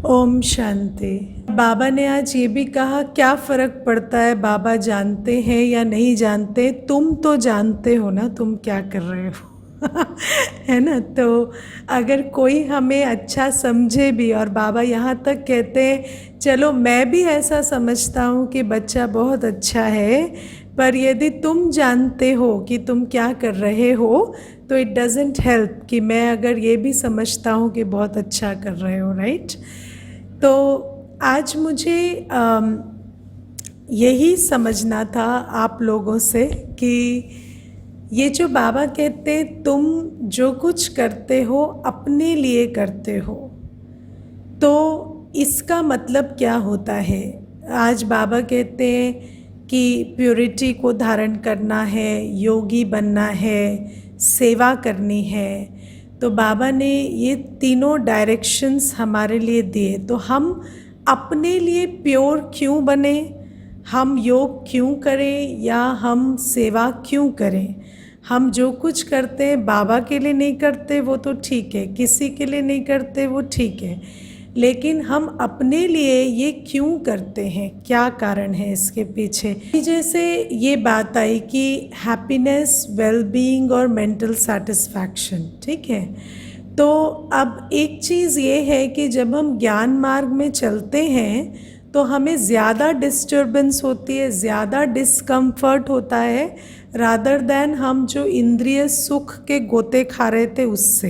ओम शांति। बाबा ने आज ये भी कहा, क्या फ़र्क पड़ता है बाबा जानते हैं या नहीं जानते, तुम तो जानते हो ना तुम क्या कर रहे हो। है ना। तो अगर कोई हमें अच्छा समझे भी, और बाबा यहाँ तक कहते हैं चलो मैं भी ऐसा समझता हूँ कि बच्चा बहुत अच्छा है, पर यदि तुम जानते हो कि तुम क्या कर रहे हो तो इट डजेंट हेल्प कि मैं अगर ये भी समझता हूँ कि बहुत अच्छा कर रहे हो। राइट। तो आज मुझे यही समझना था आप लोगों से कि ये जो बाबा कहते हैं तुम जो कुछ करते हो अपने लिए करते हो, तो इसका मतलब क्या होता है। आज बाबा कहते हैं कि प्योरिटी को धारण करना है, योगी बनना है, सेवा करनी है। तो बाबा ने ये तीनों डायरेक्शंस हमारे लिए दिए। तो हम अपने लिए प्योर क्यों बने, हम योग क्यों करें या हम सेवा क्यों करें। हम जो कुछ करते हैं बाबा के लिए नहीं करते वो तो ठीक है, किसी के लिए नहीं करते वो ठीक है, लेकिन हम अपने लिए ये क्यों करते हैं, क्या कारण है इसके पीछे। जैसे ये बात आई कि हैप्पीनेस, वेलबीइंग और मेंटल सेटिस्फैक्शन, ठीक है। तो अब एक चीज़ ये है कि जब हम ज्ञान मार्ग में चलते हैं तो हमें ज़्यादा डिस्टर्बेंस होती है, ज़्यादा डिस्कम्फर्ट होता है, रादर दैन हम जो इंद्रिय सुख के गोते खा रहे थे उससे,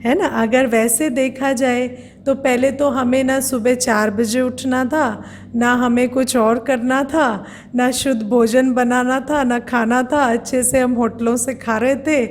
है ना। अगर वैसे देखा जाए तो पहले तो हमें ना सुबह 4 बजे उठना था, ना हमें कुछ और करना था, ना शुद्ध भोजन बनाना था, ना खाना था, अच्छे से हम होटलों से खा रहे थे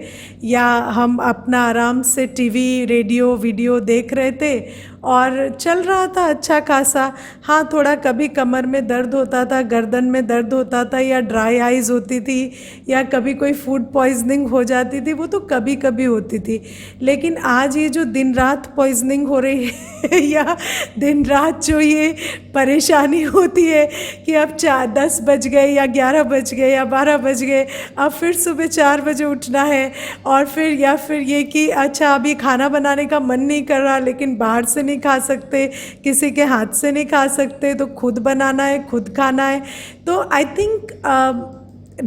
या हम अपना आराम से टीवी रेडियो वीडियो देख रहे थे और चल रहा था अच्छा खासा। हाँ, थोड़ा कभी कमर में दर्द होता था, गर्दन में दर्द होता था, या ड्राई आइज़ होती थी, या कभी कोई फूड पॉइजनिंग हो जाती थी, वो तो कभी कभी होती थी। लेकिन आज ये जो दिन रात पॉइजनिंग हो रही है या दिन रात जो ये परेशानी होती है कि अब 10 बज गए या 11 बज गए या 12 बज गए, अब फिर सुबह 4 बजे उठना है, और फिर ये कि अच्छा अभी खाना बनाने का मन नहीं कर रहा, लेकिन बाहर से नहीं खा सकते, किसी के हाथ से नहीं खा सकते, तो खुद बनाना है, खुद खाना है। तो आई थिंक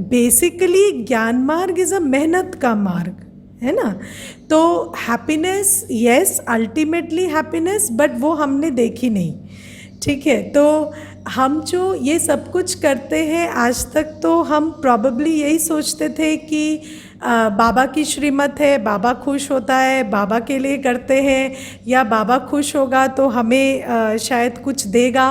बेसिकली ज्ञान मार्ग इज़ अ मेहनत का मार्ग, है ना। तो happiness, yes, ultimately happiness, but वो हमने देखी नहीं, ठीक है। तो हम जो ये सब कुछ करते हैं आज तक, तो हम प्रॉबेबली यही सोचते थे कि बाबा की श्रीमत है, बाबा खुश होता है, बाबा के लिए करते हैं, या बाबा खुश होगा तो हमें शायद कुछ देगा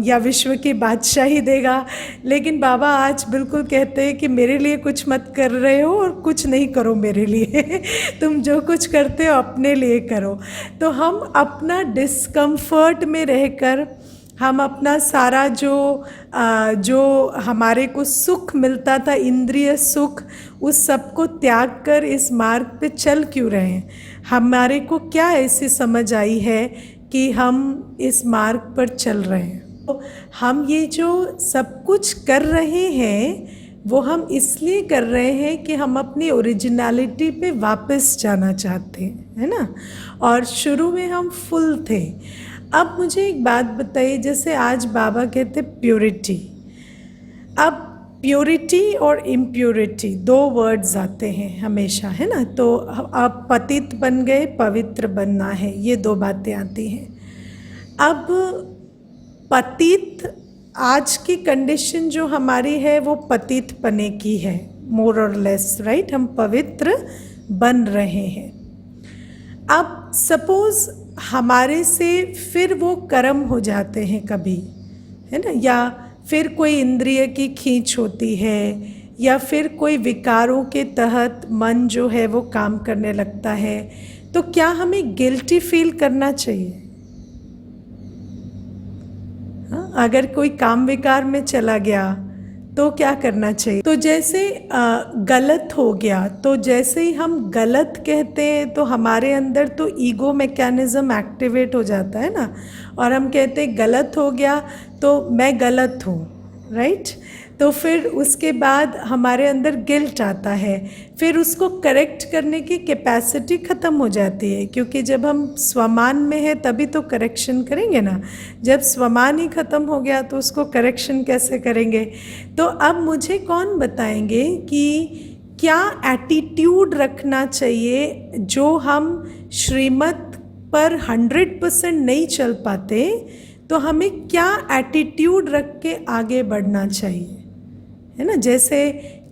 या विश्व की बादशाही देगा। लेकिन बाबा आज बिल्कुल कहते हैं कि मेरे लिए कुछ मत कर रहे हो और कुछ नहीं करो मेरे लिए तुम जो कुछ करते हो अपने लिए करो। तो हम अपना डिस्कम्फर्ट में रहकर, हम अपना सारा जो हमारे को सुख मिलता था, इंद्रिय सुख, उस सब को त्याग कर इस मार्ग पे चल क्यों रहे हैं। हमारे को क्या ऐसी समझ आई है कि हम इस मार्ग पर चल रहे हैं। तो हम ये जो सब कुछ कर रहे हैं वो हम इसलिए कर रहे हैं कि हम अपनी ओरिजिनलिटी पे वापस जाना चाहते हैं, है ना। और शुरू में हम फुल थे। अब मुझे एक बात बताइए, जैसे आज बाबा कहते प्योरिटी, अब प्योरिटी और इम्प्योरिटी 2 वर्ड्स आते हैं हमेशा, है ना। तो अब पतित बन गए, पवित्र बनना है, ये 2 बातें आती हैं। अब पतित, आज की कंडीशन जो हमारी है वो पतित पने की है, मोर और लेस, राइट। हम पवित्र बन रहे हैं। अब सपोज हमारे से फिर वो कर्म हो जाते हैं कभी, है ना, या फिर कोई इंद्रिय की खींच होती है, या फिर कोई विकारों के तहत मन जो है वो काम करने लगता है, तो क्या हमें गिल्टी फील करना चाहिए। हाँ, अगर कोई काम विकार में चला गया तो क्या करना चाहिए। तो जैसे गलत हो गया, तो जैसे ही हम गलत कहते हैं तो हमारे अंदर तो ईगो मैकेनिज्म एक्टिवेट हो जाता है ना, और हम कहते हैं गलत हो गया तो मैं गलत हूँ, राइट। तो फिर उसके बाद हमारे अंदर गिल्ट आता है, फिर उसको करेक्ट करने की कैपेसिटी ख़त्म हो जाती है, क्योंकि जब हम स्वमान में है तभी तो करेक्शन करेंगे ना। जब स्वमान ही ख़त्म हो गया तो उसको करेक्शन कैसे करेंगे। तो अब मुझे कौन बताएंगे कि क्या एटीट्यूड रखना चाहिए, जो हम श्रीमत पर 100% नहीं चल पाते, तो हमें क्या एटीट्यूड रख के आगे बढ़ना चाहिए, है ना। जैसे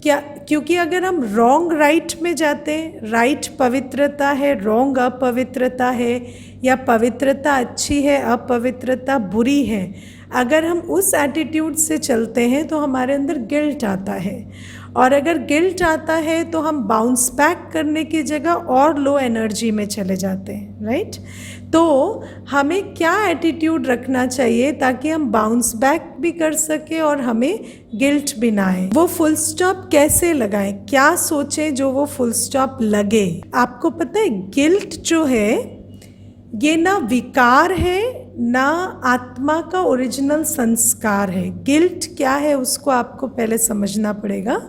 क्या, क्योंकि अगर हम रॉन्ग राइट में जाते हैं, राइट पवित्रता है, रॉन्ग अपवित्रता है, या पवित्रता अच्छी है अपवित्रता बुरी है, अगर हम उस एटीट्यूड से चलते हैं तो हमारे अंदर गिल्ट आता है, और अगर गिल्ट आता है तो हम बाउंस बैक करने की जगह और लो एनर्जी में चले जाते हैं, राइट। तो हमें क्या एटीट्यूड रखना चाहिए ताकि हम बाउंस बैक भी कर सके और हमें गिल्ट भी ना आए। वो फुल स्टॉप कैसे लगाएं, क्या सोचें जो वो फुल स्टॉप लगे। आपको पता है गिल्ट जो है ये ना विकार है ना आत्मा का ओरिजिनल संस्कार है। गिल्ट क्या है उसको आपको पहले समझना पड़ेगा।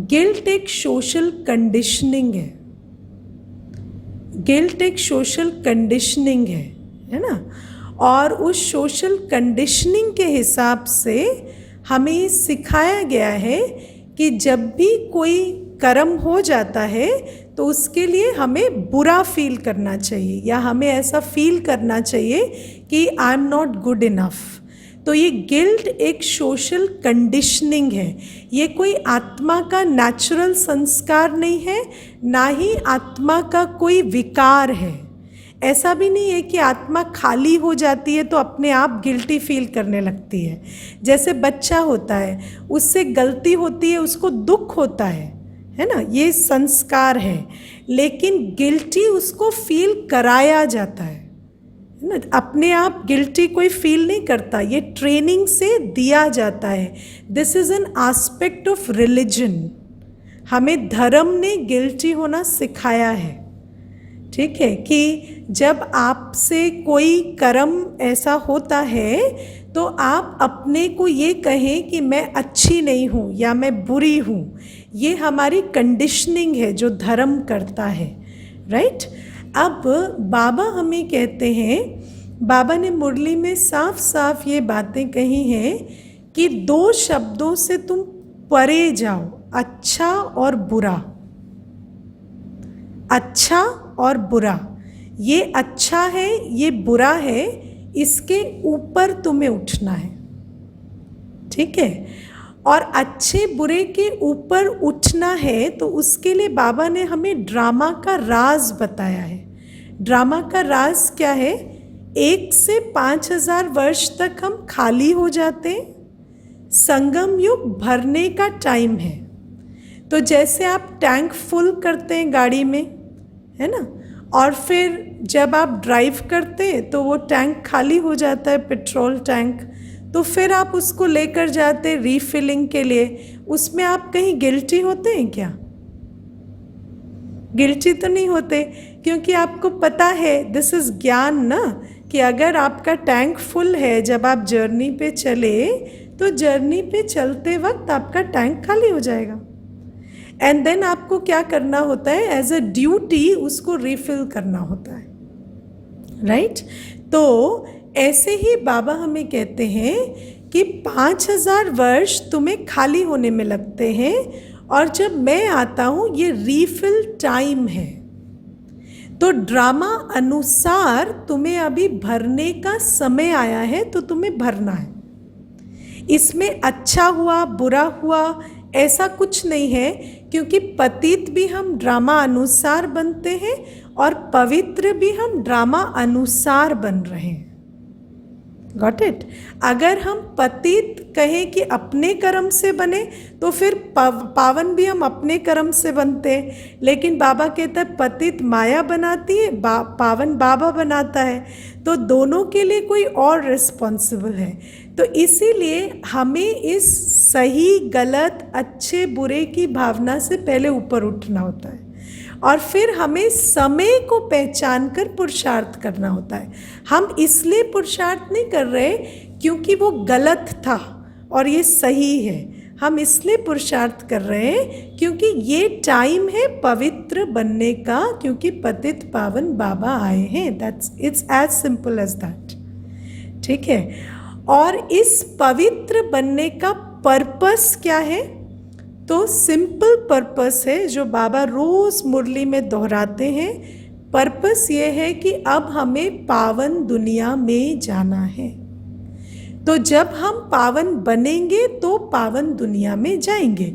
गिल्ट एक सोशल कंडीशनिंग है, गिल्ट एक सोशल कंडीशनिंग है ना। और उस सोशल कंडीशनिंग के हिसाब से हमें सिखाया गया है कि जब भी कोई कर्म हो जाता है तो उसके लिए हमें बुरा फील करना चाहिए, या हमें ऐसा फील करना चाहिए कि I am not good enough. तो ये गिल्ट एक सोशल कंडीशनिंग है, ये कोई आत्मा का नेचुरल संस्कार नहीं है, ना ही आत्मा का कोई विकार है। ऐसा भी नहीं है कि आत्मा खाली हो जाती है तो अपने आप गिल्टी फील करने लगती है। जैसे बच्चा होता है, उससे गलती होती है, उसको दुख होता है ना, ये संस्कार है, लेकिन गिल्टी उसको फील कराया जाता है ना। अपने आप गिल्टी कोई फील नहीं करता, ये ट्रेनिंग से दिया जाता है। This is an aspect of religion. हमें धर्म ने गिल्टी होना सिखाया है, ठीक है, कि जब आपसे कोई कर्म ऐसा होता है तो आप अपने को ये कहें कि मैं अच्छी नहीं हूँ या मैं बुरी हूँ। ये हमारी कंडीशनिंग है जो धर्म करता है, राइट। अब बाबा हमें कहते हैं, बाबा ने मुरली में साफ साफ ये बातें कही हैं कि दो शब्दों से तुम परे जाओ, अच्छा और बुरा। अच्छा और बुरा, ये अच्छा है ये बुरा है, इसके ऊपर तुम्हें उठना है, ठीक है। और अच्छे बुरे के ऊपर उठना है तो उसके लिए बाबा ने हमें ड्रामा का राज बताया है। ड्रामा का राज क्या है? 1 से 5000 वर्ष तक हम खाली हो जाते, संगम युग भरने का टाइम है। तो जैसे आप टैंक फुल करते हैं गाड़ी में, है ना, और फिर जब आप ड्राइव करते हैं तो वो टैंक खाली हो जाता है, पेट्रोल टैंक, तो फिर आप उसको लेकर जाते रीफिलिंग के लिए। उसमें आप कहीं गिल्टी होते हैं क्या? गिल्टी तो नहीं होते, क्योंकि आपको पता है, दिस इज़ ज्ञान ना, कि अगर आपका टैंक फुल है जब आप जर्नी पे चले तो जर्नी पे चलते वक्त आपका टैंक खाली हो जाएगा। एंड देन आपको क्या करना होता है? एज अ ड्यूटी उसको रिफिल करना होता है, राइट। तो ऐसे ही बाबा हमें कहते हैं कि 5000 वर्ष तुम्हें खाली होने में लगते हैं, और जब मैं आता हूँ ये रीफिल टाइम है। तो ड्रामा अनुसार तुम्हें अभी भरने का समय आया है, तो तुम्हें भरना है। इसमें अच्छा हुआ बुरा हुआ ऐसा कुछ नहीं है, क्योंकि पतित भी हम ड्रामा अनुसार बनते हैं और पवित्र भी हम ड्रामा अनुसार बन रहे हैं। Got it? अगर हम पतित कहें कि अपने कर्म से बने तो फिर पावन भी हम अपने कर्म से बनते हैं, लेकिन बाबा कहता है पतित माया बनाती है, पावन बाबा बनाता है। तो दोनों के लिए कोई और रिस्पॉन्सिबल है। तो इसीलिए हमें इस सही गलत अच्छे बुरे की भावना से पहले ऊपर उठना होता है, और फिर हमें समय को पहचान कर पुरुषार्थ करना होता है। हम इसलिए पुरुषार्थ नहीं कर रहे क्योंकि वो गलत था और ये सही है, हम इसलिए पुरुषार्थ कर रहे हैं क्योंकि ये टाइम है पवित्र बनने का, क्योंकि पतित पावन बाबा आए हैं। That's it's as simple as that. ठीक है, और इस पवित्र बनने का पर्पस क्या है? तो सिंपल पर्पस है जो बाबा रोज मुरली में दोहराते हैं। पर्पस ये है कि अब हमें पावन दुनिया में जाना है। तो जब हम पावन बनेंगे तो पावन दुनिया में जाएंगे।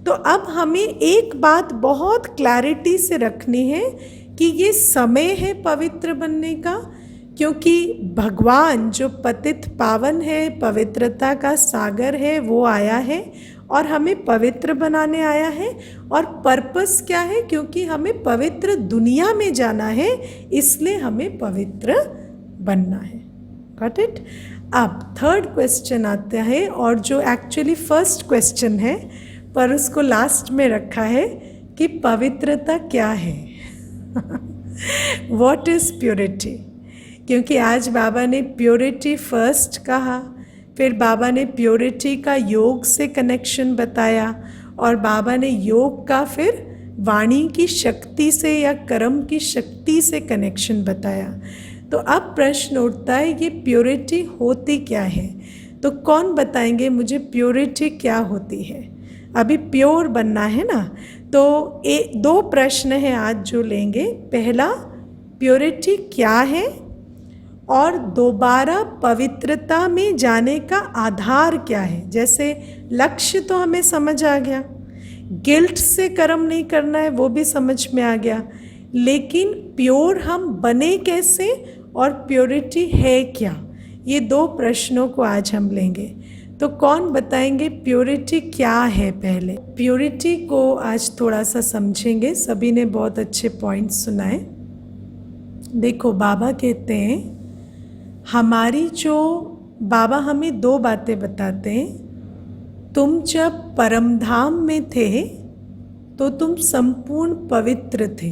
तो अब हमें एक बात बहुत क्लैरिटी से रखनी है कि ये समय है पवित्र बनने का, क्योंकि भगवान जो पतित पावन है, पवित्रता का सागर है, वो आया है और हमें पवित्र बनाने आया है। और पर्पस क्या है? क्योंकि हमें पवित्र दुनिया में जाना है, इसलिए हमें पवित्र बनना है। Got it? अब थर्ड क्वेश्चन आता है, और जो एक्चुअली फर्स्ट क्वेश्चन है पर उसको लास्ट में रखा है कि पवित्रता क्या है? What is purity? क्योंकि आज बाबा ने प्योरिटी फर्स्ट कहा, फिर बाबा ने प्योरिटी का योग से कनेक्शन बताया, और बाबा ने योग का फिर वाणी की शक्ति से या कर्म की शक्ति से कनेक्शन बताया। तो अब प्रश्न उठता है ये प्योरिटी होती क्या है? तो कौन बताएंगे मुझे प्योरिटी क्या होती है? अभी प्योर बनना है ना, तो दो प्रश्न हैं आज जो लेंगे। पहला, प्योरिटी क्या है, और दोबारा पवित्रता में जाने का आधार क्या है? जैसे लक्ष्य तो हमें समझ आ गया, गिल्ट से कर्म नहीं करना है वो भी समझ में आ गया, लेकिन प्योर हम बने कैसे और प्योरिटी है क्या? ये दो प्रश्नों को आज हम लेंगे। तो कौन बताएंगे प्योरिटी क्या है? पहले प्योरिटी को आज थोड़ा सा समझेंगे। सभी ने बहुत अच्छे पॉइंट्स सुनाए। देखो, बाबा कहते हैं हमारी जो बाबा हमें दो बातें बताते हैं। तुम जब परमधाम में थे तो तुम संपूर्ण पवित्र थे,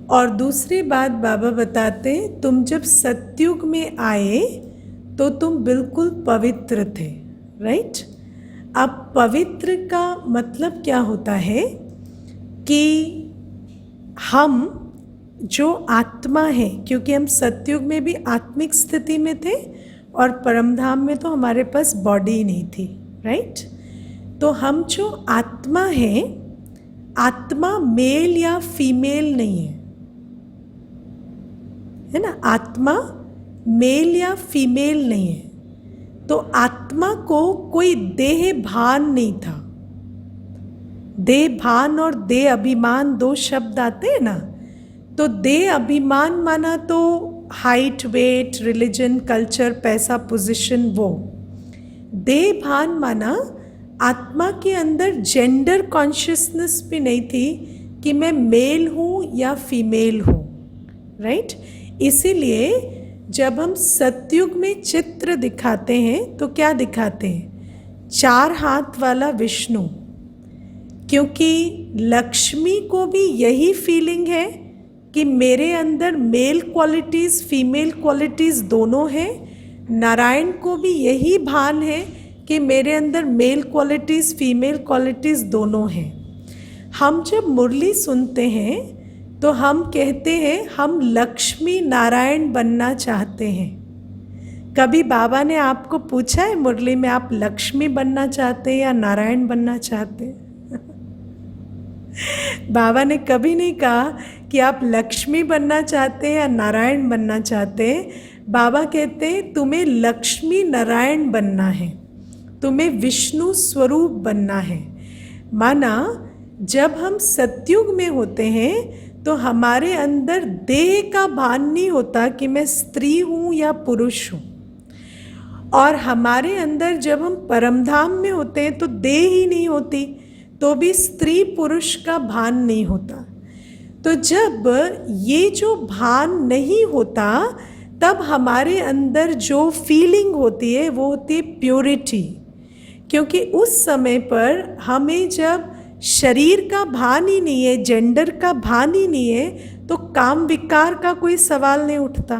और दूसरी बात बाबा बताते हैं तुम जब सतयुग में आए तो तुम बिल्कुल पवित्र थे। राइट? अब पवित्र का मतलब क्या होता है कि हम जो आत्मा है, क्योंकि हम सतयुग में भी आत्मिक स्थिति में थे और परमधाम में तो हमारे पास बॉडी नहीं थी। राइट? तो हम जो आत्मा है, आत्मा मेल या फीमेल नहीं है ना? आत्मा मेल या फीमेल नहीं है। तो आत्मा को कोई देह भान नहीं था। देह भान और देह अभिमान दो शब्द आते हैं ना, तो देह अभिमान माना तो हाइट, वेट, रिलीजन, कल्चर, पैसा, पोजीशन, वो। देह भान माना आत्मा के अंदर जेंडर कॉन्शियसनेस भी नहीं थी कि मैं मेल हूँ या फीमेल हूँ। राइट? इसीलिए जब हम सतयुग में चित्र दिखाते हैं तो क्या दिखाते हैं? 4 हाथ वाला विष्णु, क्योंकि लक्ष्मी को भी यही फीलिंग है कि मेरे अंदर मेल क्वालिटीज़, फीमेल क्वालिटीज़ दोनों हैं। नारायण को भी यही भान है कि मेरे अंदर मेल क्वालिटीज़, फीमेल क्वालिटीज़ दोनों हैं। हम जब मुरली सुनते हैं तो हम कहते हैं हम लक्ष्मी नारायण बनना चाहते हैं। कभी बाबा ने आपको पूछा है मुरली में आप लक्ष्मी बनना चाहते हैं या नारायण बनना चाहते हैं? बाबा ने कभी नहीं कहा कि आप लक्ष्मी बनना चाहते हैं या नारायण बनना चाहते हैं। बाबा कहते हैं तुम्हें लक्ष्मी नारायण बनना है, तुम्हें विष्णु स्वरूप बनना है। माना जब हम सतयुग में होते हैं तो हमारे अंदर देह का भान नहीं होता कि मैं स्त्री हूँ या पुरुष हूँ, और हमारे अंदर जब हम परमधाम में होते हैं तो देह ही नहीं होती, तो भी स्त्री पुरुष का भान नहीं होता। तो जब ये जो भान नहीं होता तब हमारे अंदर जो फीलिंग होती है वो होती है प्योरिटी, क्योंकि उस समय पर हमें जब शरीर का भान ही नहीं है, जेंडर का भान ही नहीं है, तो काम विकार का कोई सवाल नहीं उठता।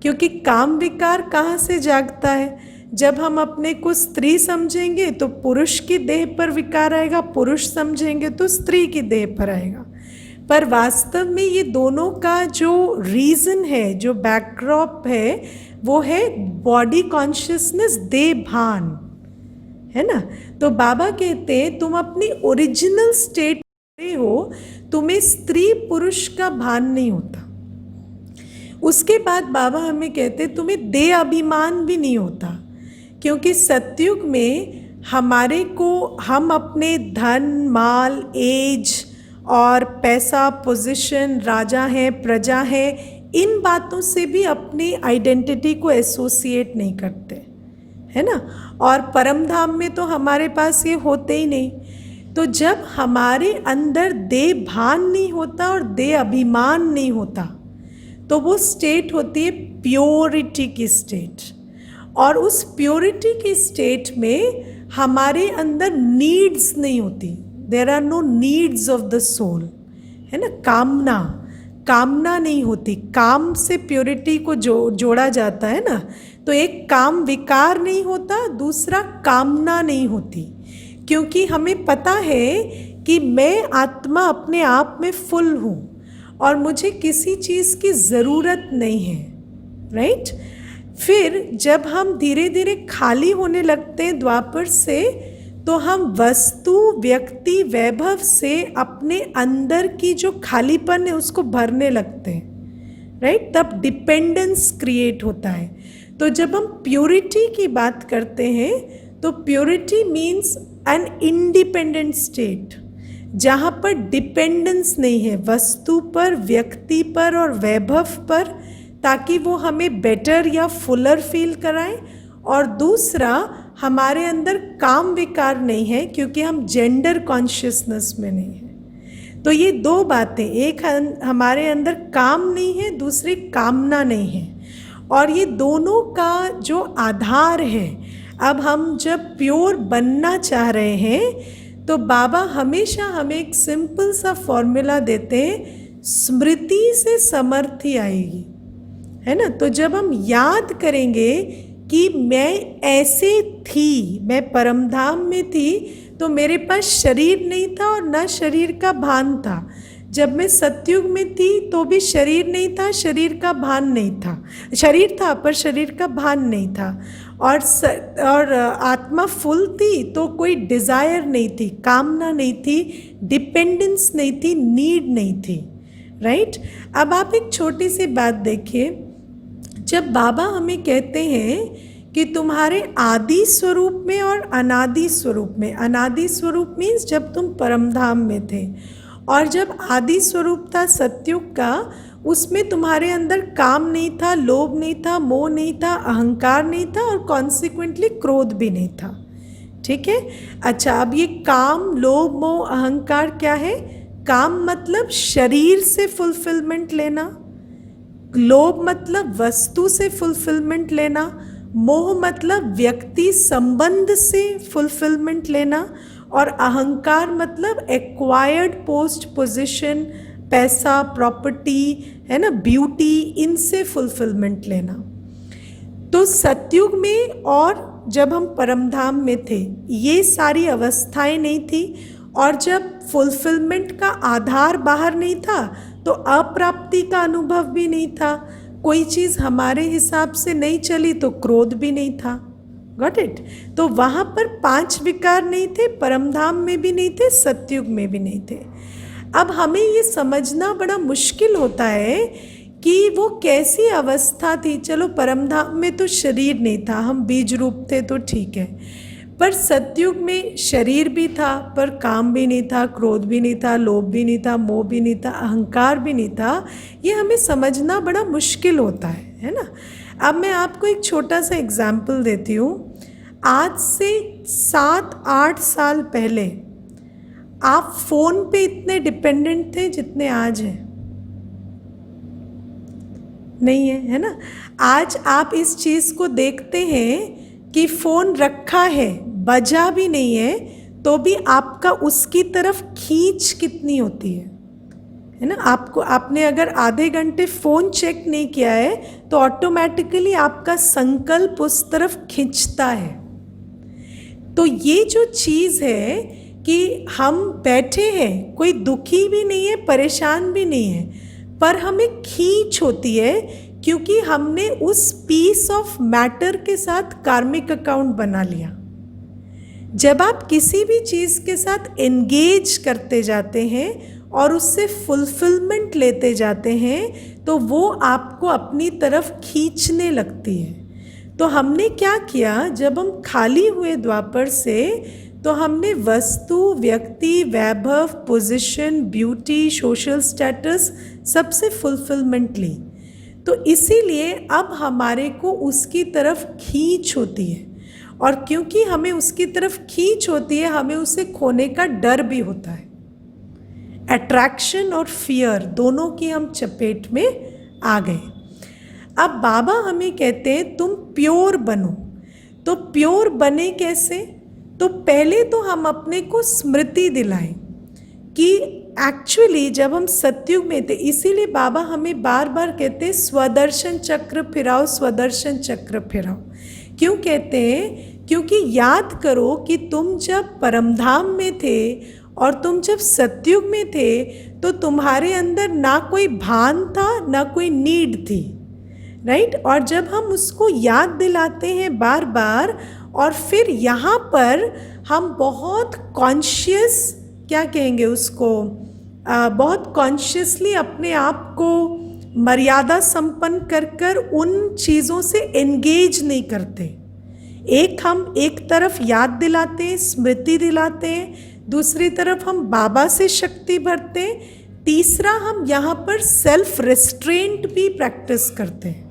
क्योंकि काम विकार कहाँ से जागता है? जब हम अपने को स्त्री समझेंगे तो पुरुष की देह पर विकार आएगा, पुरुष समझेंगे तो स्त्री की देह पर आएगा। पर वास्तव में ये दोनों का जो रीज़न है, जो बैकड्रॉप है, वो है बॉडी कॉन्शियसनेस, देह भान, है ना। तो बाबा कहते हैं तुम अपनी ओरिजिनल स्टेट हो, तुम्हें स्त्री पुरुष का भान नहीं होता। उसके बाद बाबा हमें कहते तुम्हें देह अभिमान भी नहीं होता, क्योंकि सतयुग में हमारे को हम अपने धन माल एज और पैसा पोजीशन, राजा है प्रजा है, इन बातों से भी अपनी आइडेंटिटी को एसोसिएट नहीं करते, है ना। और परम धाम में तो हमारे पास ये होते ही नहीं। तो जब हमारे अंदर देह भान नहीं होता और देह अभिमान नहीं होता, तो वो स्टेट होती है प्योरिटी की स्टेट। और उस प्योरिटी की स्टेट में हमारे अंदर नीड्स नहीं होती, there are no needs of the soul, है ना। कामना नहीं होती, काम से प्योरिटी को जोड़ा जाता है ना। तो एक काम विकार नहीं होता, दूसरा कामना नहीं होती, क्योंकि हमें पता है कि मैं आत्मा अपने आप में फुल हूँ और मुझे किसी चीज़ की ज़रूरत नहीं है, राइट। फिर जब हम धीरे धीरे खाली होने लगते हैं द्वापर से, तो हम वस्तु व्यक्ति वैभव से अपने अंदर की जो खालीपन है उसको भरने लगते हैं, राइट। तब डिपेंडेंस क्रिएट होता है। तो जब हम प्योरिटी की बात करते हैं तो purity means an independent state, जहाँ पर डिपेंडेंस नहीं है वस्तु पर, व्यक्ति पर और वैभव पर, ताकि वो हमें बेटर या फुलर फील कराएं। और दूसरा, हमारे अंदर काम विकार नहीं है, क्योंकि हम जेंडर कॉन्शियसनेस में नहीं है। तो ये दो बातें, एक हमारे अंदर काम नहीं है, दूसरी कामना नहीं है। और ये दोनों का जो आधार है, अब हम जब प्योर बनना चाह रहे हैं तो बाबा हमेशा हमें एक सिंपल सा फॉर्मूला देते हैं, स्मृति से समर्थि आएगी, है ना। तो जब हम याद करेंगे कि मैं ऐसे थी, मैं परमधाम में थी, तो मेरे पास शरीर नहीं था और न शरीर का भान था। जब मैं सतयुग में थी तो भी शरीर नहीं था, शरीर का भान नहीं था, शरीर था पर शरीर का भान नहीं था। और आत्मा फुल थी तो कोई डिज़ायर नहीं थी, कामना नहीं थी, डिपेंडेंस नहीं थी, नीड नहीं थी, राइट। अब आप एक छोटी सी बात देखिए, जब बाबा हमें कहते हैं कि तुम्हारे आदि स्वरूप में और अनादि स्वरूप में, अनादि स्वरूप मीन्स जब तुम परमधाम में थे, और जब आदि स्वरूप था सतयुग का, उसमें तुम्हारे अंदर काम नहीं था, लोभ नहीं था, मोह नहीं था, अहंकार नहीं था और कॉन्सिक्वेंटली क्रोध भी नहीं था, ठीक है। अच्छा, अब ये काम लोभ मोह अहंकार क्या है? काम मतलब शरीर से फुलफिलमेंट लेना, लोभ मतलब वस्तु से फुलफिलमेंट लेना, मोह मतलब व्यक्ति संबंध से फुलफिलमेंट लेना, और अहंकार मतलब एक्वायर्ड पोस्ट पोजीशन, पैसा, प्रॉपर्टी, है ना, ब्यूटी, इनसे फुलफिलमेंट लेना। तो सतयुग में और जब हम परमधाम में थे ये सारी अवस्थाएं नहीं थी, और जब फुलफिलमेंट का आधार बाहर नहीं था तो अप्राप्ति का अनुभव भी नहीं था, कोई चीज़ हमारे हिसाब से नहीं चली तो क्रोध भी नहीं था। Got it. तो वहाँ पर 5 विकार नहीं थे, परमधाम में भी नहीं थे, सतयुग में भी नहीं थे। अब हमें ये समझना बड़ा मुश्किल होता है कि वो कैसी अवस्था थी। चलो परमधाम में तो शरीर नहीं था, हम बीज रूप थे तो ठीक है, पर सतयुग में शरीर भी था पर काम भी नहीं था, क्रोध भी नहीं था, लोभ भी नहीं था, मोह भी नहीं था, अहंकार भी नहीं था। ये हमें समझना बड़ा मुश्किल होता है ना। अब मैं आपको एक छोटा सा एग्जाम्पल देती हूँ। आज से 7-8 साल पहले आप फ़ोन पे इतने डिपेंडेंट थे जितने आज हैं? नहीं है ना। आज आप इस चीज़ को देखते हैं कि फ़ोन रखा है, बजा भी नहीं है, तो भी आपका उसकी तरफ खींच कितनी होती है ना। आपको आपने अगर आधे घंटे फ़ोन चेक नहीं किया है तो ऑटोमेटिकली आपका संकल्प उस तरफ खींचता है। तो ये जो चीज़ है कि हम बैठे हैं, कोई दुखी भी नहीं है, परेशान भी नहीं है, पर हमें खींच होती है क्योंकि हमने उस पीस ऑफ मैटर के साथ कार्मिक अकाउंट बना लिया। जब आप किसी भी चीज़ के साथ एंगेज करते जाते हैं और उससे फुलफिलमेंट लेते जाते हैं तो वो आपको अपनी तरफ खींचने लगती है। तो हमने क्या किया, जब हम खाली हुए द्वापर से, तो हमने वस्तु, व्यक्ति, वैभव, पोजीशन, ब्यूटी, सोशल स्टेटस सबसे फुलफिलमेंट ली। तो इसीलिए अब हमारे को उसकी तरफ खींच होती है, और क्योंकि हमें उसकी तरफ खींच होती है, हमें उसे खोने का डर भी होता है। अट्रैक्शन और फियर दोनों की हम चपेट में आ गए। अब बाबा हमें कहते हैं तुम प्योर बनो। तो प्योर बने कैसे? तो पहले तो हम अपने को स्मृति दिलाएं कि एक्चुअली जब हम सतयुग में थे, इसीलिए बाबा हमें बार बार कहते हैं स्वदर्शन चक्र फिराओ, स्वदर्शन चक्र फिराओ। क्यों कहते हैं? क्योंकि याद करो कि तुम जब परमधाम में थे और तुम जब सतयुग में थे तो तुम्हारे अंदर ना कोई भान था, ना कोई नीड थी, राइट। और जब हम उसको याद दिलाते हैं बार बार, और फिर यहाँ पर हम बहुत कॉन्शियस, क्या कहेंगे उसको, बहुत कॉन्शियसली अपने आप को मर्यादा संपन्न कर कर उन चीज़ों से एंगेज नहीं करते। हम एक तरफ याद दिलाते हैं, स्मृति दिलाते हैं, दूसरी तरफ हम बाबा से शक्ति भरते हैं, तीसरा हम यहाँ पर सेल्फ रेस्ट्रेंट भी प्रैक्टिस करते हैं।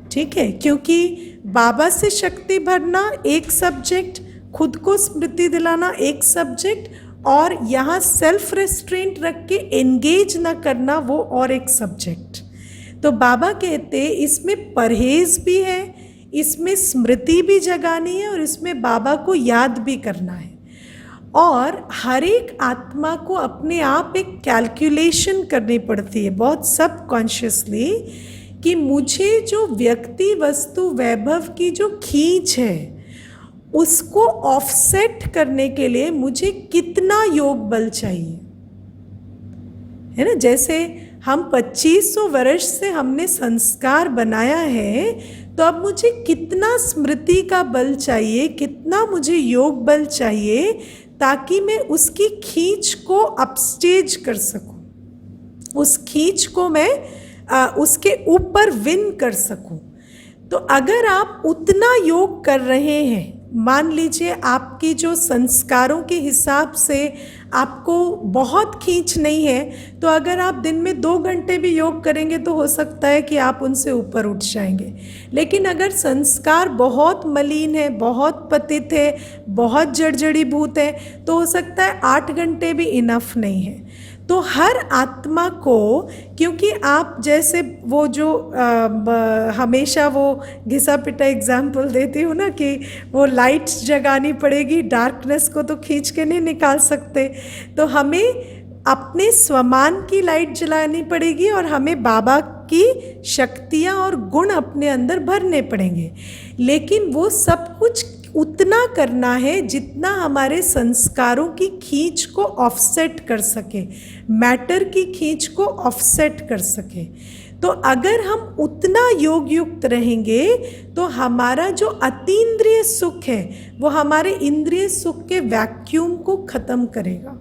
ठीक है, क्योंकि बाबा से शक्ति भरना एक सब्जेक्ट, खुद को स्मृति दिलाना एक सब्जेक्ट, और यहाँ सेल्फ रेस्ट्रेंट रख के एंगेज ना करना वो और एक सब्जेक्ट। तो बाबा कहते हैं इसमें परहेज भी है, इसमें स्मृति भी जगानी है, और इसमें बाबा को याद भी करना है। और हर एक आत्मा को अपने आप एक कैलकुलेशन करनी पड़ती है बहुत सबकॉन्शियसली कि मुझे जो व्यक्ति, वस्तु, वैभव की जो खींच है उसको ऑफसेट करने के लिए मुझे कितना योग बल चाहिए, है ना। जैसे हम 2500 वर्ष से हमने संस्कार बनाया है, तो अब मुझे कितना स्मृति का बल चाहिए, कितना मुझे योग बल चाहिए, ताकि मैं उसकी खींच को अपस्टेज कर सकूं, उस खींच को मैं उसके ऊपर विन कर सकूं। तो अगर आप उतना योग कर रहे हैं, मान लीजिए आपकी जो संस्कारों के हिसाब से आपको बहुत खींच नहीं है, तो अगर आप दिन में 2 घंटे भी योग करेंगे तो हो सकता है कि आप उनसे ऊपर उठ जाएंगे। लेकिन अगर संस्कार बहुत मलिन है, बहुत पतित है, बहुत जड़जड़ी भूत है, तो हो सकता है 8 घंटे भी इनफ नहीं है। तो हर आत्मा को, क्योंकि आप जैसे वो जो हमेशा वो घिसा पिटा एग्जाम्पल देती हूँ ना कि वो लाइट्स जगानी पड़ेगी, डार्कनेस को तो खींच के नहीं निकाल सकते, तो हमें अपने स्वमान की लाइट जलानी पड़ेगी और हमें बाबा की शक्तियाँ और गुण अपने अंदर भरने पड़ेंगे। लेकिन वो सब कुछ उतना करना है जितना हमारे संस्कारों की खींच को ऑफसेट कर सके, मैटर की खींच को ऑफसेट कर सके। तो अगर हम उतना योग युक्त रहेंगे तो हमारा जो अतीन्द्रिय सुख है वो हमारे इंद्रिय सुख के वैक्यूम को ख़त्म करेगा,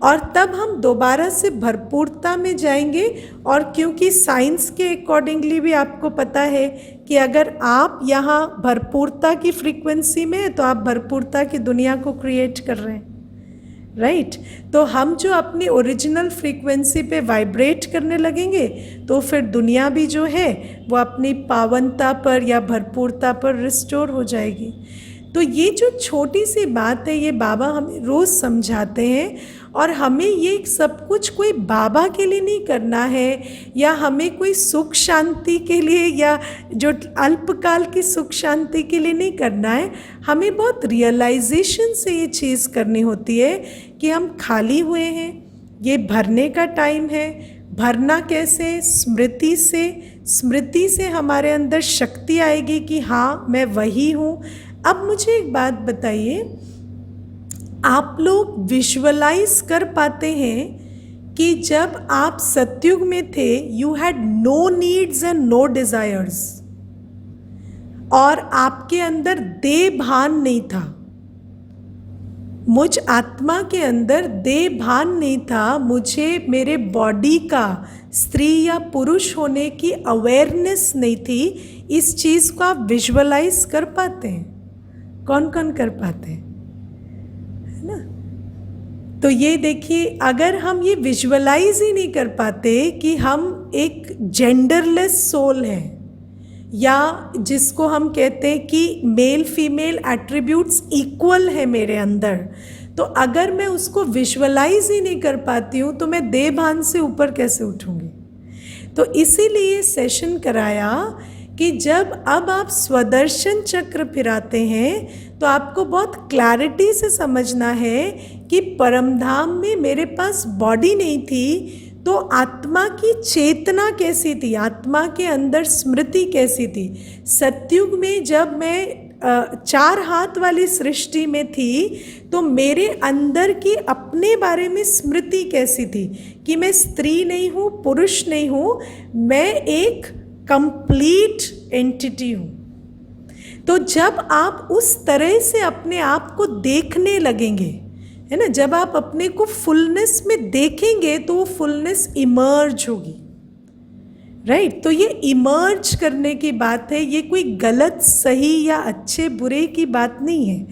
और तब हम दोबारा से भरपूरता में जाएंगे। और क्योंकि साइंस के अकॉर्डिंगली भी आपको पता है कि अगर आप यहाँ भरपूरता की फ्रीक्वेंसी में हैं तो आप भरपूरता की दुनिया को क्रिएट कर रहे हैं, राइट। तो हम जो अपनी ओरिजिनल फ्रीक्वेंसी पे वाइब्रेट करने लगेंगे तो फिर दुनिया भी जो है वो अपनी पावनता पर या भरपूरता पर रिस्टोर हो जाएगी। तो ये जो छोटी सी बात है ये बाबा हमें रोज़ समझाते हैं, और हमें ये सब कुछ कोई बाबा के लिए नहीं करना है या हमें कोई सुख शांति के लिए या जो अल्पकाल की सुख शांति के लिए नहीं करना है। हमें बहुत रियलाइजेशन से ये चीज़ करनी होती है कि हम खाली हुए हैं, ये भरने का टाइम है। भरना कैसे? स्मृति से। स्मृति से हमारे अंदर शक्ति आएगी कि हाँ मैं वही हूँ। अब मुझे एक बात बताइए, आप लोग विजुअलाइज कर पाते हैं कि जब आप सतयुग में थे you had no needs and no desires, और आपके अंदर देह भान नहीं था। मुझ आत्मा के अंदर देह भान नहीं था, मुझे मेरे बॉडी का स्त्री या पुरुष होने की अवेयरनेस नहीं थी। इस चीज़ को आप विजुअलाइज कर पाते हैं? कौन कौन कर पाते हैं, है ना? तो ये देखिए, अगर हम ये विजुअलाइज ही नहीं कर पाते कि हम एक जेंडरलेस सोल हैं, या जिसको हम कहते हैं कि मेल फीमेल एट्रीब्यूट्स इक्वल है मेरे अंदर, तो अगर मैं उसको विजुअलाइज ही नहीं कर पाती हूँ तो मैं देह भान से ऊपर कैसे उठूँगी? तो इसीलिए सेशन कराया कि जब अब आप स्वदर्शन चक्र फिराते हैं तो आपको बहुत क्लैरिटी से समझना है कि परमधाम में मेरे पास बॉडी नहीं थी, तो आत्मा की चेतना कैसी थी, आत्मा के अंदर स्मृति कैसी थी। सतयुग में जब मैं 4 हाथ वाली सृष्टि में थी तो मेरे अंदर की अपने बारे में स्मृति कैसी थी कि मैं स्त्री नहीं हूँ, पुरुष नहीं हूँ, मैं एक कंप्लीट एंटिटी हूँ। तो जब आप उस तरह से अपने आप को देखने लगेंगे, है ना, जब आप अपने को फुलनेस में देखेंगे तो वो फुलनेस इमर्ज होगी, राइट? तो ये इमर्ज करने की बात है, ये कोई गलत सही या अच्छे बुरे की बात नहीं है।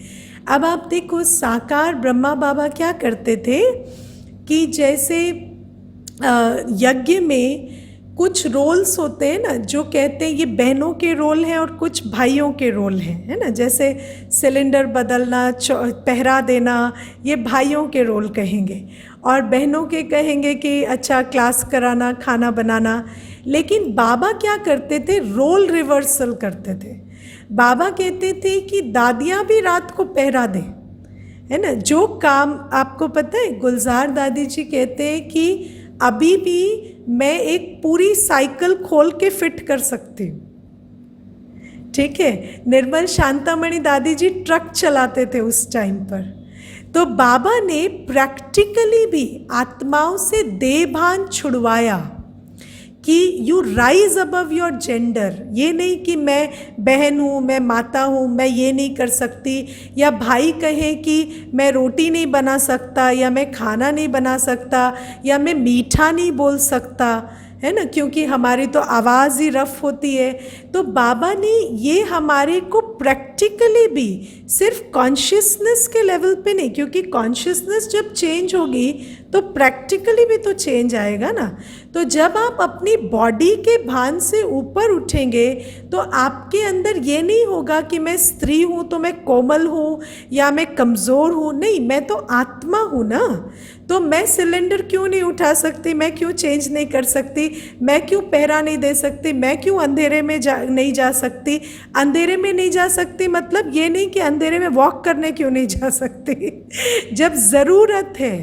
अब आप देखो, साकार ब्रह्मा बाबा क्या करते थे कि जैसे यज्ञ में कुछ रोल्स होते हैं ना, जो कहते हैं ये बहनों के रोल हैं और कुछ भाइयों के रोल हैं, है ना। जैसे सिलेंडर बदलना, पहरा देना, ये भाइयों के रोल कहेंगे, और बहनों के कहेंगे कि अच्छा क्लास कराना, खाना बनाना। लेकिन बाबा क्या करते थे? रोल रिवर्सल करते थे। बाबा कहते थे कि दादियाँ भी रात को पहरा दें, है ना। जो काम आपको पता है, गुलजार दादी जी कहते हैं कि अभी भी मैं एक पूरी साइकिल खोल के फिट कर सकती हूँ, ठीक है। निर्मल शांतामणि दादी जी ट्रक चलाते थे उस टाइम पर। तो बाबा ने प्रैक्टिकली भी आत्माओं से देह भान छुड़वाया कि you rise above your gender. ये नहीं कि मैं बहन हूँ, मैं माता हूँ, मैं ये नहीं कर सकती, या भाई कहे कि मैं रोटी नहीं बना सकता, या मैं खाना नहीं बना सकता, या मैं मीठा नहीं बोल सकता, है ना, क्योंकि हमारी तो आवाज़ ही रफ होती है। तो बाबा ने ये हमारे को प्रैक्टिकली भी, सिर्फ कॉन्शियसनेस के लेवल पे नहीं, क्योंकि कॉन्शियसनेस जब चेंज होगी तो प्रैक्टिकली भी तो चेंज आएगा ना। तो जब आप अपनी बॉडी के भान से ऊपर उठेंगे तो आपके अंदर ये नहीं होगा कि मैं स्त्री हूँ तो मैं कोमल हूँ या मैं कमज़ोर हूँ। नहीं, मैं तो आत्मा हूँ ना, तो मैं सिलेंडर क्यों नहीं उठा सकती, मैं क्यों चेंज नहीं कर सकती, मैं क्यों पहरा नहीं दे सकती, मैं क्यों अंधेरे में नहीं जा सकती। अंधेरे में नहीं जा सकती मतलब ये नहीं कि अंधेरे में वॉक करने क्यों नहीं जा सकती जब ज़रूरत है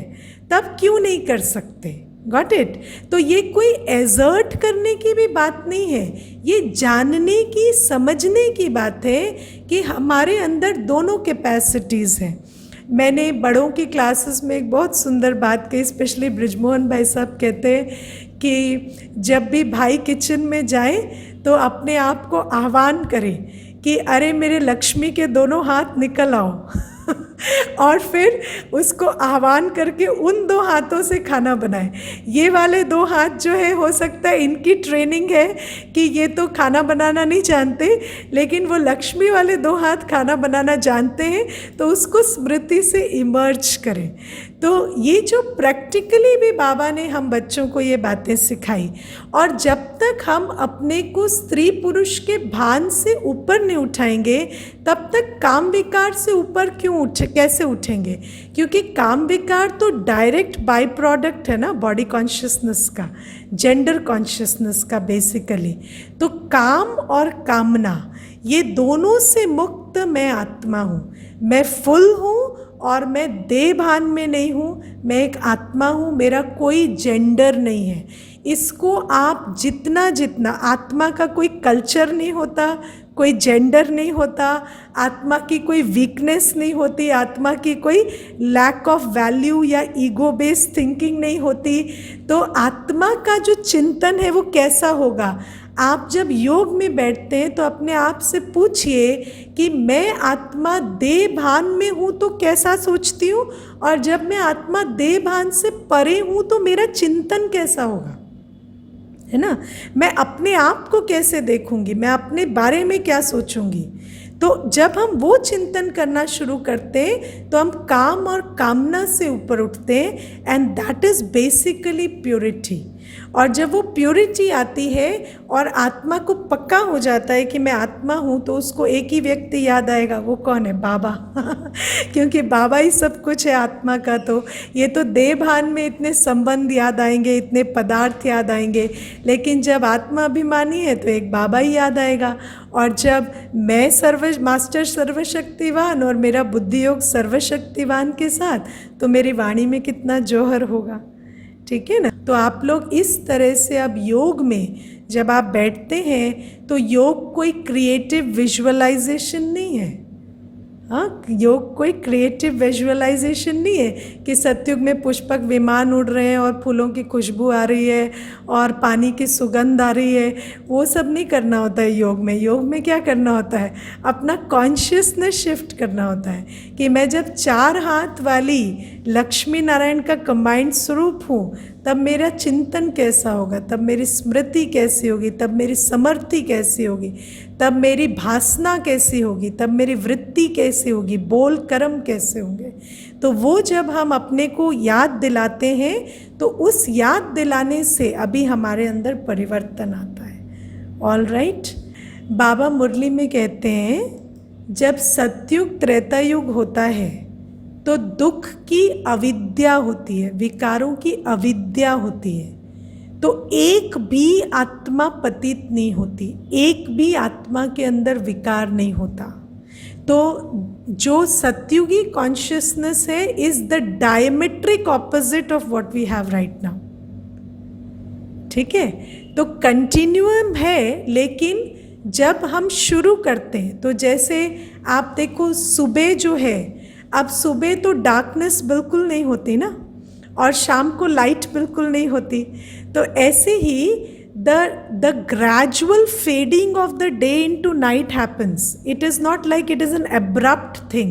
तब क्यों नहीं कर सकते। Got it? तो ये कोई एजर्ट करने की भी बात नहीं है, ये जानने की, समझने की बात है कि हमारे अंदर दोनों कैपेसिटीज़ हैं। मैंने बड़ों की क्लासेस में एक बहुत सुंदर बात कही, स्पेशली ब्रिजमोहन भाई साहब कहते हैं कि जब भी भाई किचन में जाए तो अपने आप को आह्वान करें कि अरे मेरे लक्ष्मी के दोनों हाथ निकल आओ और फिर उसको आह्वान करके उन 2 हाथों से खाना बनाए। ये वाले 2 हाथ जो है, हो सकता है इनकी ट्रेनिंग है कि ये तो खाना बनाना नहीं जानते, लेकिन वो लक्ष्मी वाले 2 हाथ खाना बनाना जानते हैं, तो उसको स्मृति से इमर्ज करें। तो ये जो प्रैक्टिकली भी बाबा ने हम बच्चों को ये बातें सिखाई, और जब तक हम अपने को स्त्री पुरुष के भान से ऊपर नहीं उठाएंगे तब तक काम विकार से ऊपर कैसे उठेंगे? क्योंकि काम विकार तो डायरेक्ट बाय प्रोडक्ट है ना बॉडी कॉन्शियसनेस का, जेंडर कॉन्शियसनेस का बेसिकली। तो काम और कामना, ये दोनों से मुक्त मैं आत्मा हूँ, मैं फुल हूँ और मैं देह भान में नहीं हूँ, मैं एक आत्मा हूँ, मेरा कोई जेंडर नहीं है। इसको आप जितना जितना, आत्मा का कोई कल्चर नहीं होता, कोई जेंडर नहीं होता, आत्मा की कोई वीकनेस नहीं होती, आत्मा की कोई लैक ऑफ वैल्यू या ईगो बेस्ड थिंकिंग नहीं होती। तो आत्मा का जो चिंतन है वो कैसा होगा? आप जब योग में बैठते हैं तो अपने आप से पूछिए कि मैं आत्मा देह भान में हूँ तो कैसा सोचती हूँ, और जब मैं आत्मा देह भान से परे हूँ तो मेरा चिंतन कैसा होगा, है ना? मैं अपने आप को कैसे देखूंगी, मैं अपने बारे में क्या सोचूंगी। तो जब हम वो चिंतन करना शुरू करते हैं तो हम काम और कामना से ऊपर उठते हैं, and that is basically purity. और जब वो प्योरिटी आती है और आत्मा को पक्का हो जाता है कि मैं आत्मा हूँ, तो उसको एक ही व्यक्ति याद आएगा, वो कौन है? बाबा। क्योंकि बाबा ही सब कुछ है आत्मा का। तो ये तो देह भान में इतने संबंध याद आएंगे, इतने पदार्थ याद आएंगे, लेकिन जब आत्मा अभिमानी है तो एक बाबा ही याद आएगा। और जब मैं मास्टर सर्वशक्तिवान और मेरा बुद्धि योग सर्वशक्तिवान के साथ, तो मेरी वाणी में कितना जौहर होगा। ठीक है ना? तो आप लोग इस तरह से अब योग में जब आप बैठते हैं तो योग कोई क्रिएटिव विजुअलाइजेशन नहीं है। हाँ, योग कोई क्रिएटिव विजुअलाइजेशन नहीं है कि सतयुग में पुष्पक विमान उड़ रहे हैं और फूलों की खुशबू आ रही है और पानी की सुगंध आ रही है। वो सब नहीं करना होता है योग में। योग में क्या करना होता है? अपना कॉन्शियसनेस शिफ्ट करना होता है कि मैं जब 4 हाथ वाली लक्ष्मी नारायण का कंबाइंड स्वरूप हूँ, तब मेरा चिंतन कैसा होगा, तब मेरी स्मृति कैसी होगी, तब मेरी समर्थि कैसी होगी, तब मेरी भासना कैसी होगी, तब मेरी वृत्ति कैसी होगी, बोल कर्म कैसे होंगे। तो वो जब हम अपने को याद दिलाते हैं तो उस याद दिलाने से अभी हमारे अंदर परिवर्तन आता है। All right. बाबा मुरली में कहते हैं जब सतयुग त्रेता युग होता है तो दुख की अविद्या होती है, विकारों की अविद्या होती है। तो एक भी आत्मा पतित नहीं होती, एक भी आत्मा के अंदर विकार नहीं होता। तो जो सतयुगी कॉन्शियसनेस है is the diametric opposite of what we have right now. ठीक है? तो कंटिन्यूम है, लेकिन जब हम शुरू करते हैं तो जैसे आप देखो सुबह जो है, अब सुबह तो डार्कनेस बिल्कुल नहीं होती ना, और शाम को लाइट बिल्कुल नहीं होती। तो ऐसे ही the gradual fading of the day into night happens. It is not like it is an abrupt thing.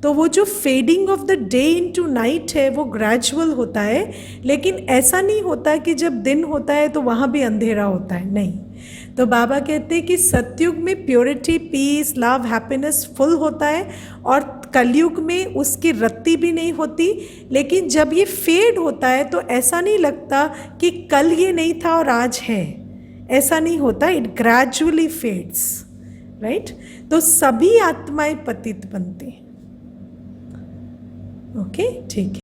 तो वो जो fading of the day into night है वो ग्रेजुअल होता है, लेकिन ऐसा नहीं होता कि जब दिन होता है तो वहाँ भी अंधेरा होता है, नहीं। तो बाबा कहते हैं कि सतयुग में purity, peace, love, happiness full होता है, और कलयुग में उसकी रत्ती भी नहीं होती। लेकिन जब ये फेड होता है तो ऐसा नहीं लगता कि कल ये नहीं था और आज है, ऐसा नहीं होता। It gradually fades, right. तो सभी आत्माएं पतित बनती हैं। ओके, ठीक है।